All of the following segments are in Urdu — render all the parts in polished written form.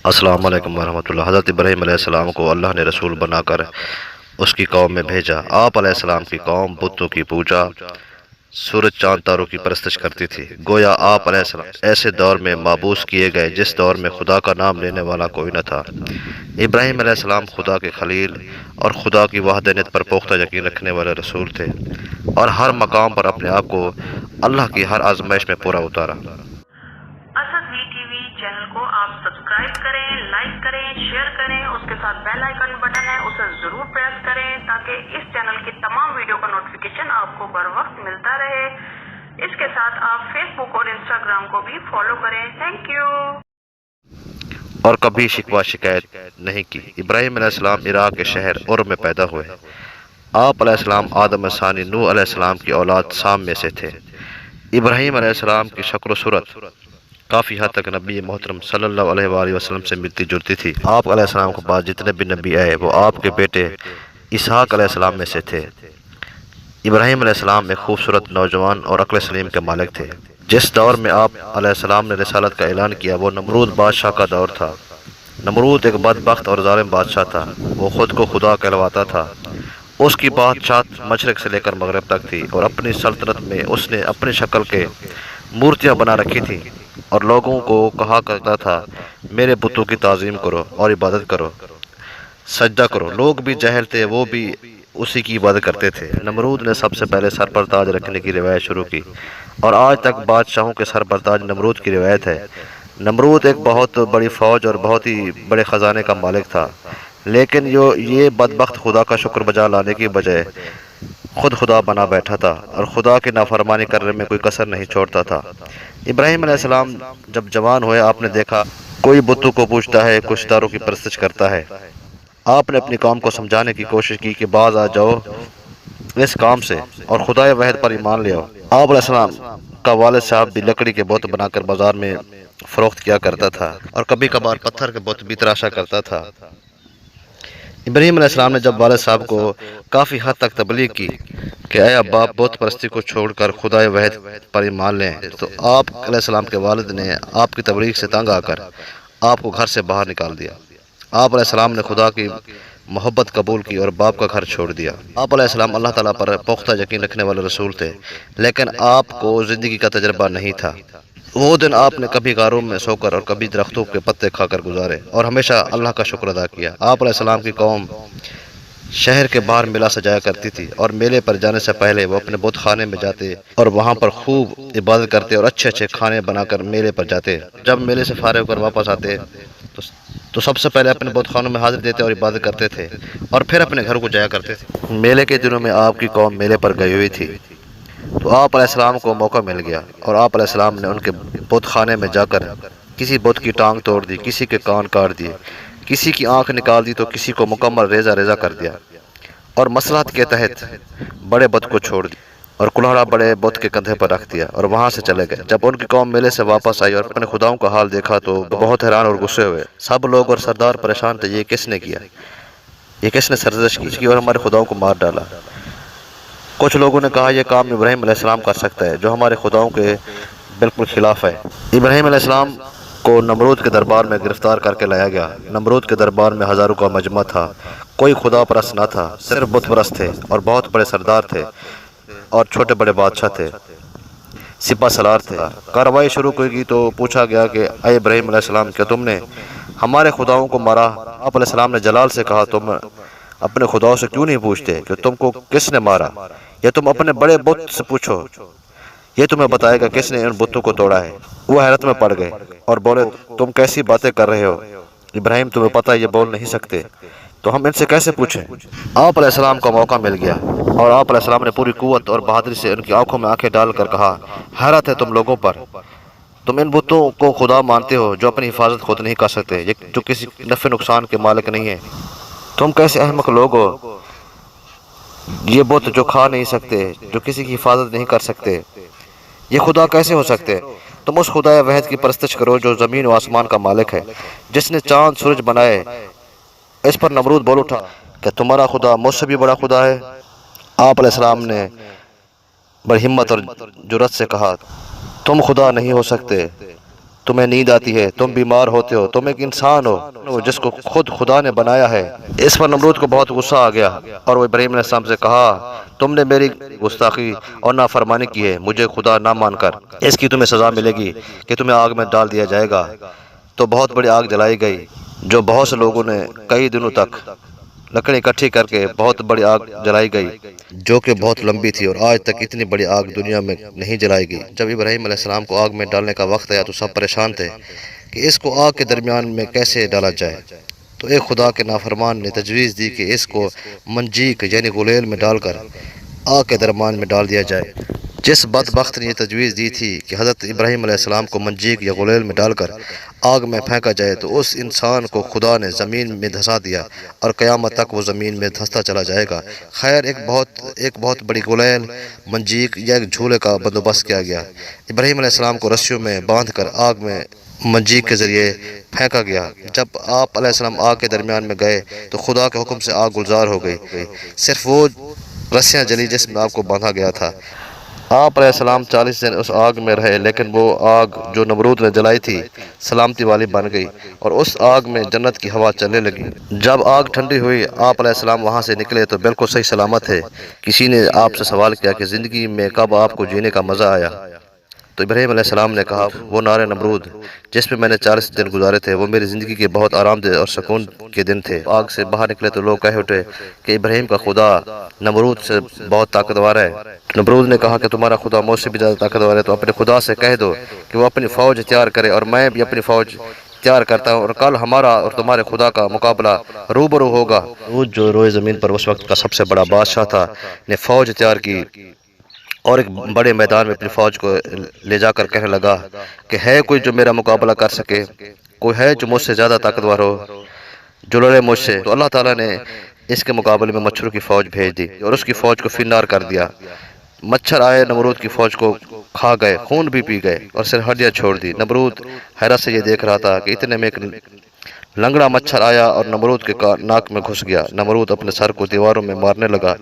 السلام علیکم ورحمۃ اللہ۔ حضرت ابراہیم علیہ السلام کو اللہ نے رسول بنا کر اس کی قوم میں بھیجا۔ آپ علیہ السلام کی قوم بتوں کی پوجا، سورج چاند تاروں کی پرستش کرتی تھی۔ گویا آپ علیہ السلام ایسے دور میں مابعوث کیے گئے جس دور میں خدا کا نام لینے والا کوئی نہ تھا۔ ابراہیم علیہ السلام خدا کے خلیل اور خدا کی وحدانیت پر پختہ یقین رکھنے والے رسول تھے، اور ہر مقام پر اپنے آپ کو اللہ کی ہر آزمائش میں پورا اتارا۔ Asad V T V channel کو آپ سبسکرائب کریں، لائک کریں، شیئر کریں، اس کے ساتھ بیل آئیکن بٹن ہے اسے ضرور پریس کریں تاکہ اس چینل کی تمام ویڈیو کا نوٹیفیکیشن آپ کو بر وقت ملتا رہے۔ اس کے ساتھ آپ فیس بک اور انسٹاگرام کو بھی فالو کریں۔ Thank you. اور کبھی شکوہ شکایت نہیں کی۔ ابراہیم علیہ السلام عراق کے شہر ار میں پیدا ہوئے۔ آپ علیہ السلام آدم ثانی نوح علیہ السلام کی اولاد سام میں سے تھے۔ ابراہیم علیہ السلام کی شکل و صورت کافی حد تک نبی محترم صلی اللہ علیہ وآلہ وسلم سے ملتی جلتی تھی۔ آپ علیہ السلام کے بعد جتنے بھی نبی آئے وہ آپ کے بیٹے اسحاق علیہ السلام میں سے تھے۔ ابراہیم علیہ السلام ایک خوبصورت نوجوان اور عقل سلیم کے مالک تھے۔ جس دور میں آپ علیہ السلام نے رسالت کا اعلان کیا وہ نمرود بادشاہ کا دور تھا۔ نمرود ایک بدبخت اور ظالم بادشاہ تھا۔ وہ خود کو خدا کہلواتا تھا۔ اس کی بادشاہت مشرق سے لے کر مغرب تک تھی، اور اپنی سلطنت میں اس نے اپنی شکل کے مورتیاں بنا رکھی تھیں اور لوگوں کو کہا کرتا تھا میرے بتوں کی تعظیم کرو اور عبادت کرو، سجدہ کرو۔ لوگ بھی جاہل تھے، وہ بھی اسی کی عبادت کرتے تھے۔ نمرود نے سب سے پہلے سر پر تاج رکھنے کی روایت شروع کی، اور آج تک بادشاہوں کے سر پر تاج نمرود کی روایت ہے۔ نمرود ایک بہت بڑی فوج اور بہت ہی بڑے خزانے کا مالک تھا، لیکن یہ بدبخت خدا کا شکر بجا لانے کی بجائے خود خدا بنا بیٹھا تھا، اور خدا کی نافرمانی کرنے میں کوئی کسر نہیں چھوڑتا تھا۔ ابراہیم علیہ السلام جب جوان ہوئے آپ نے دیکھا کوئی بتوں کو پوجتا ہے، کچھ ستاروں کی پرستش کرتا ہے۔ آپ نے اپنی قوم کو سمجھانے کی کوشش کی کہ باز آ جاؤ اس کام سے اور خدائے واحد پر ایمان لے آؤ۔ آپ علیہ السلام کا والد صاحب بھی لکڑی کے بت بنا کر بازار میں فروخت کیا کرتا تھا، اور کبھی کبھار پتھر کے بت بھی تراشا کرتا تھا۔ ابراہیم علیہ السلام نے جب والد صاحب کو کافی حد تک تبلیغ کی کہ اے ابا بت پرستی کو چھوڑ کر خدائے واحد پر ایمان لیں، تو آپ علیہ السلام کے والد نے آپ کی تبلیغ سے تنگ آ کر آپ کو گھر سے باہر نکال دیا۔ آپ علیہ السلام نے خدا کی محبت قبول کی اور باپ کا گھر چھوڑ دیا۔ آپ علیہ السلام اللہ تعالیٰ پر پختہ یقین رکھنے والے رسول تھے، لیکن آپ کو زندگی کا تجربہ نہیں تھا۔ وہ دن آپ نے کبھی غاروں میں سو کر اور کبھی درختوں کے پتے کھا کر گزارے، اور ہمیشہ اللہ کا شکر ادا کیا۔ آپ علیہ السلام کی قوم شہر کے باہر میلہ سجایا کرتی تھی، اور میلے پر جانے سے پہلے وہ اپنے بت خانے میں جاتے اور وہاں پر خوب عبادت کرتے اور اچھے اچھے کھانے بنا کر میلے پر جاتے۔ جب میلے سے فارغ ہو کر واپس آتے تو سب سے پہلے اپنے بت خانوں میں حاضر دیتے اور عبادت کرتے تھے، اور پھر اپنے گھر کو جایا کرتے تھے۔ میلے کے دنوں میں آپ کی قوم میلے پر گئی ہوئی تھی، تو آپ علیہ السلام کو موقع مل گیا، اور آپ علیہ السلام نے ان کے بت خانے میں جا کر کسی بت کی ٹانگ توڑ دی، کسی کے کان کاٹ دیے، کسی کی آنکھ نکال دی، تو کسی کو مکمل ریزہ ریزہ کر دیا، اور مصلحت کے تحت بڑے بت کو چھوڑ دیا اور کلہڑا بڑے بت کے کندھے پر رکھ دیا اور وہاں سے چلے گئے۔ جب ان کی قوم میلے سے واپس آئی اور اپنے خداؤں کا حال دیکھا تو بہت حیران اور غصے ہوئے۔ سب لوگ اور سردار پریشان تھے، یہ کس نے کیا، یہ کس نے سرزش کی اور ہمارے خداؤں کو مار ڈالا۔ کچھ لوگوں نے کہا یہ کام ابراہیم علیہ السلام کر سکتا ہے جو ہمارے خداؤں کے بالکل خلاف ہے۔ ابراہیم علیہ السلام کو نمرود کے دربار میں گرفتار کر کے لایا گیا۔ نمرود کے دربار میں ہزاروں کا مجمع تھا، کوئی خدا پرست نہ تھا، صرف بت پرست تھے، اور بہت بڑے سردار تھے اور چھوٹے بڑے بادشاہ تھے، سپہ سالار تھے۔ کارروائی شروع کی تو پوچھا گیا کہ اے ابراہیم علیہ السلام کیا تم نے ہمارے خداؤں کو مارا؟ آپ علیہ السلام نے جلال سے کہا تم اپنے خداؤں سے کیوں نہیں پوچھتے کہ تم کو کس نے مارا، یا تم اپنے بڑے بت سے پوچھو، یہ تمہیں بتائے گا کس نے ان بتوں کو توڑا ہے۔ وہ حیرت میں پڑ گئے اور بولے تم کیسی باتیں کر رہے ہو ابراہیم، تمہیں پتہ یہ بول نہیں سکتے تو ہم ان سے کیسے پوچھیں؟ آپ علیہ السلام کو موقع مل گیا، اور آپ علیہ السلام نے پوری قوت اور بہادری سے ان کی آنکھوں میں آنکھیں ڈال کر کہا حیرت ہے تم لوگوں پر، تم ان بتوں کو خدا مانتے ہو جو اپنی حفاظت خود نہیں کر سکتے، جو کسی نفع نقصان کے مالک نہیں ہیں۔ تم کیسے احمق لوگ ہو، یہ بت جو کھا نہیں سکتے، جو کسی کی حفاظت نہیں کر سکتے، یہ خدا کیسے ہو سکتے؟ تم اس خدا واحد کی پرستش کرو جو زمین و آسمان کا مالک ہے، جس نے چاند سورج بنائے۔ اس پر نمرود بول اٹھا کہ تمہارا خدا مجھ سے بھی بڑا خدا ہے۔ آپ علیہ السلام نے بڑی ہمت اور جرأت سے کہا تم خدا نہیں ہو سکتے، تمہیں نیند آتی ہے، تم بیمار ہوتے ہو، تم ایک انسان ہو جس کو خود خدا نے بنایا ہے۔ اس پر نمرود کو بہت غصہ آ گیا اور وہ ابراہیم علیہ السلام سے کہا تم نے میری گستاخی اور نافرمانی کی ہے، مجھے خدا نہ مان کر اس کی تمہیں سزا ملے گی کہ تمہیں آگ میں ڈال دیا جائے گا۔ تو بہت بڑی آگ جلائی گئی جو بہت سے لوگوں نے کئی دنوں تک لکڑی اکٹھی کر کے بہت بڑی آگ جلائی گئی جو کہ بہت لمبی تھی، اور آج تک اتنی بڑی آگ دنیا میں نہیں جلائی گئی۔ جب ابراہیم علیہ السلام کو آگ میں ڈالنے کا وقت آیا تو سب پریشان تھے کہ اس کو آگ کے درمیان میں کیسے ڈالا جائے۔ تو ایک خدا کے نافرمان نے تجویز دی کہ اس کو منجیک یعنی غلیل میں ڈال کر آگ کے درمیان میں ڈال دیا جائے۔ جس بدبخت نے یہ تجویز دی تھی کہ حضرت ابراہیم علیہ السلام کو منجیک یا غلیل میں ڈال کر آگ میں پھینکا جائے، تو اس انسان کو خدا نے زمین میں دھسا دیا اور قیامت تک وہ زمین میں دھستا چلا جائے گا۔ خیر ایک بہت بڑی غلیل منجیک یا ایک جھولے کا بندوبست کیا گیا۔ ابراہیم علیہ السلام کو رسیوں میں باندھ کر آگ میں منجیک کے ذریعے پھینکا گیا۔ جب آپ علیہ السلام آگ کے درمیان میں گئے تو خدا کے حکم سے آگ گلزار ہو گئی، صرف وہ رسیاں جلی جس میں آپ کو باندھا گیا تھا۔ آپ علیہ السلام 40 دن اس آگ میں رہے، لیکن وہ آگ جو نمرود نے جلائی تھی سلامتی والی بن گئی اور اس آگ میں جنت کی ہوا چلنے لگی۔ جب آگ ٹھنڈی ہوئی آپ علیہ السلام وہاں سے نکلے تو بالکل صحیح سلامت ہے۔ کسی نے آپ سے سوال کیا کہ زندگی میں کب آپ کو جینے کا مزہ آیا؟ تو ابراہیم علیہ السلام نے کہا وہ نار نمرود جس میں نے 40 دن گزارے تھے وہ میری زندگی کے بہت آرام دہ اور سکون کے دن تھے۔ آگ سے باہر نکلے تو لوگ کہہ اٹھے کہ ابراہیم کا خدا نمرود سے بہت طاقتور ہے۔ نمرود نے کہا کہ تمہارا خدا مجھ سے بھی زیادہ طاقتور ہے، تو اپنے خدا سے کہہ دو کہ وہ اپنی فوج تیار کرے اور میں بھی اپنی فوج تیار کرتا ہوں، اور کل ہمارا اور تمہارے خدا کا مقابلہ روبرو ہوگا۔ وہ جو روئے زمین پر اس وقت کا سب سے بڑا بادشاہ تھا نے فوج تیار کی اور ایک بڑے میدان میں اپنی فوج کو لے جا کر کہنے لگا کہ ہے کوئی جو میرا مقابلہ کر سکے، کوئی ہے جو مجھ سے زیادہ طاقتور ہو، جو لڑے مجھ سے؟ تو اللہ تعالیٰ نے اس کے مقابلے میں مچھروں کی فوج بھیج دی اور اس کی فوج کو فنار کر دیا۔ مچھر آئے نمرود کی فوج کو کھا گئے، خون بھی پی گئے اور صرف ہڈیاں چھوڑ دی۔ نمرود حیرت سے یہ دیکھ رہا تھا کہ اتنے میں ایک لنگڑا مچھر آیا اور نمرود کے ناک میں گھس گیا۔ نمرود اپنے سر کو دیواروں میں مارنے لگا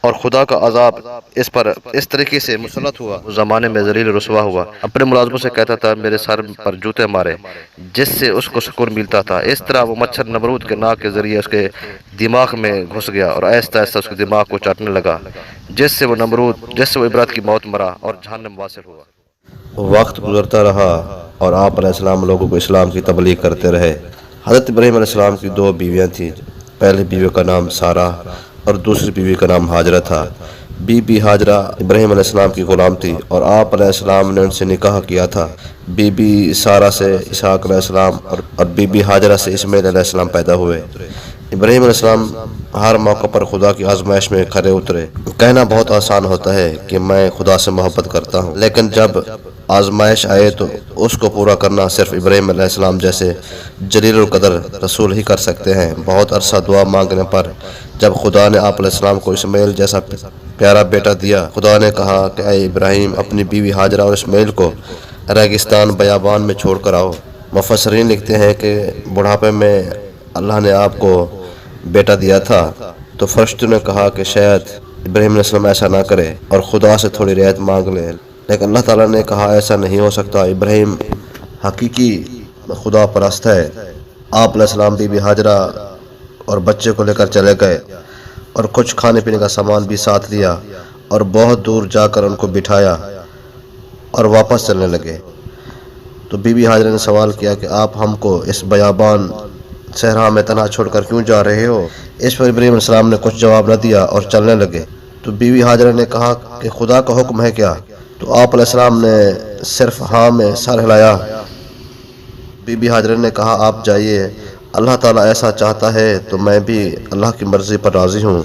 اور خدا کا عذاب اس پر اس طریقے سے مسلط ہوا، اس زمانے میں ذلیل رسوا ہوا۔ اپنے ملازموں سے کہتا تھا میرے سر پر جوتے مارے، جس سے اس کو سکون ملتا تھا۔ اس طرح وہ مچھر نمرود کے ناک کے ذریعے اس کے دماغ میں گھس گیا اور آہستہ آہستہ اس کے دماغ کو چاٹنے لگا، جس سے وہ عبرت کی موت مرا اور جہنم واصل ہوا۔ وقت گزرتا رہا اور آپ علیہ السلام لوگوں کو اسلام کی تبلیغ کرتے رہے۔ حضرت ابراہیم علیہ السلام کی 2 بیویاں تھیں۔ پہلی بیوی کا نام سارہ اور دوسری بیوی کا نام ہاجرہ تھا۔ بی بی ہاجرہ ابراہیم علیہ السلام کی غلام تھی اور آپ علیہ السلام نے ان سے نکاح کیا تھا۔ بی بی سارہ سے اسحاق علیہ السلام اور بی بی ہاجرہ سے اسماعیل علیہ السلام پیدا ہوئے۔ ابراہیم علیہ السلام ہر موقع پر خدا کی آزمائش میں کھرے اترے۔ کہنا بہت آسان ہوتا ہے کہ میں خدا سے محبت کرتا ہوں، لیکن جب آزمائش آئے تو اس کو پورا کرنا صرف ابراہیم علیہ السلام جیسے جلیل القدر رسول ہی کر سکتے ہیں۔ بہت عرصہ دعا مانگنے پر جب خدا نے آپ علیہ السلام کو اسماعیل جیسا پیارا بیٹا دیا، خدا نے کہا کہ اے ابراہیم اپنی بیوی ہاجرہ اور اسماعیل کو ریگستان بیابان میں چھوڑ کر آؤ۔ مفسرین لکھتے ہیں کہ بڑھاپے میں اللہ نے آپ کو بیٹا دیا تھا تو فرشتوں نے کہا کہ شاید ابراہیم علیہ السلام ایسا نہ کرے اور خدا سے تھوڑی رعایت مانگ لے، لیکن اللہ تعالیٰ نے کہا ایسا نہیں ہو سکتا، ابراہیم حقیقی خدا پرست ہے۔ آپ علیہ السلام بی بی ہاجرہ اور بچے کو لے کر چلے گئے اور کچھ کھانے پینے کا سامان بھی ساتھ لیا اور بہت دور جا کر ان کو بٹھایا اور واپس چلنے لگے۔ تو بی بی ہاجرہ نے سوال کیا کہ آپ ہم کو اس بیابان صحرا میں تنہا چھوڑ کر کیوں جا رہے ہو؟ اس پر ابراہیم علیہ السلام نے کچھ جواب نہ دیا اور چلنے لگے۔ تو بی بی ہاجرہ نے کہا کہ خدا کا حکم ہے کیا؟ تو آپ علیہ السلام نے صرف ہاں میں سر ہلایا۔ بی بی ہاجرہ نے کہا آپ جائیے، اللہ تعالیٰ ایسا چاہتا ہے تو میں بھی اللہ کی مرضی پر راضی ہوں۔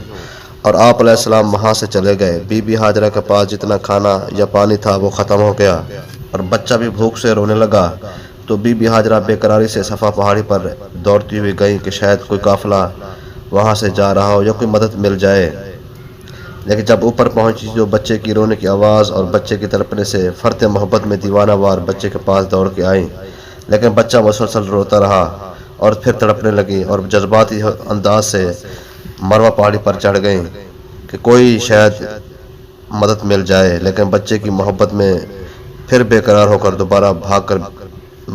اور آپ علیہ السلام وہاں سے چلے گئے۔ بی بی ہاجرہ کے پاس جتنا کھانا یا پانی تھا وہ ختم ہو گیا اور بچہ بھی بھوک سے رونے لگا۔ تو بی بی ہاجرہ بے قراری سے صفا پہاڑی پر دوڑتی ہوئی گئی کہ شاید کوئی قافلہ وہاں سے جا رہا ہو یا کوئی مدد مل جائے، لیکن جب اوپر پہنچی تو بچے کی رونے کی آواز اور بچے کی تڑپنے سے فرتے محبت میں دیوانہ وار بچے کے پاس دوڑ کے آئیں، لیکن بچہ مسلسل روتا رہا اور پھر تڑپنے لگی اور جذباتی انداز سے مروہ پہاڑی پر چڑھ گئیں کہ کوئی شاید مدد مل جائے، لیکن بچے کی محبت میں پھر بے قرار ہو کر دوبارہ بھاگ کر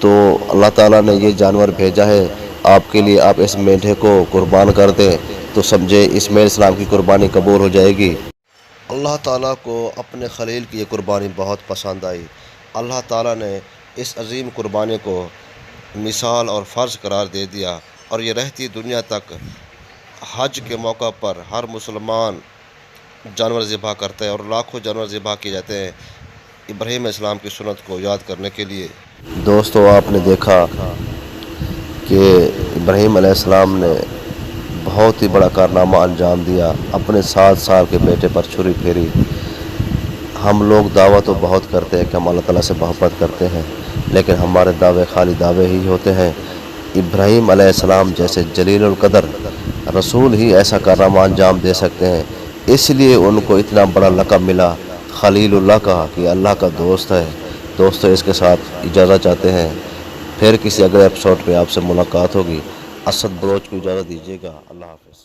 تو اللہ تعالیٰ نے یہ جانور بھیجا ہے آپ کے لیے، آپ اس مینڈھے کو قربان کر دیں تو سمجھے اسماعیل السلام کی قربانی قبول ہو جائے گی۔ اللہ تعالیٰ کو اپنے خلیل کی یہ قربانی بہت پسند آئی۔ اللہ تعالیٰ نے اس عظیم قربانی کو مثال اور فرض قرار دے دیا، اور یہ رہتی دنیا تک حج کے موقع پر ہر مسلمان جانور ذبح کرتا ہے، اور لاکھوں جانور ذبح کیے جاتے ہیں ابراہیم علیہ السلام کی سنت کو یاد کرنے کے لیے۔ دوستو، آپ نے دیکھا کہ ابراہیم علیہ السلام نے بہت ہی بڑا کارنامہ انجام دیا، اپنے 7 سال کے بیٹے پر چھری پھیری۔ ہم لوگ دعویٰ تو بہت کرتے ہیں کہ ہم اللہ تعالیٰ سے محبت کرتے ہیں، لیکن ہمارے دعوے خالی دعوے ہی ہوتے ہیں۔ ابراہیم علیہ السلام جیسے جلیل القدر رسول ہی ایسا کارنامہ انجام دے سکتے ہیں، اس لیے ان کو اتنا بڑا لقب ملا خلیل اللہ کا، کہ اللہ کا دوست ہے۔ دوستو، اس کے ساتھ اجازت چاہتے ہیں، پھر کسی اگلے ایپیسوڈ پہ آپ سے ملاقات ہوگی۔ اسد بلوچ کو اجازت دیجیے گا۔ اللہ حافظ۔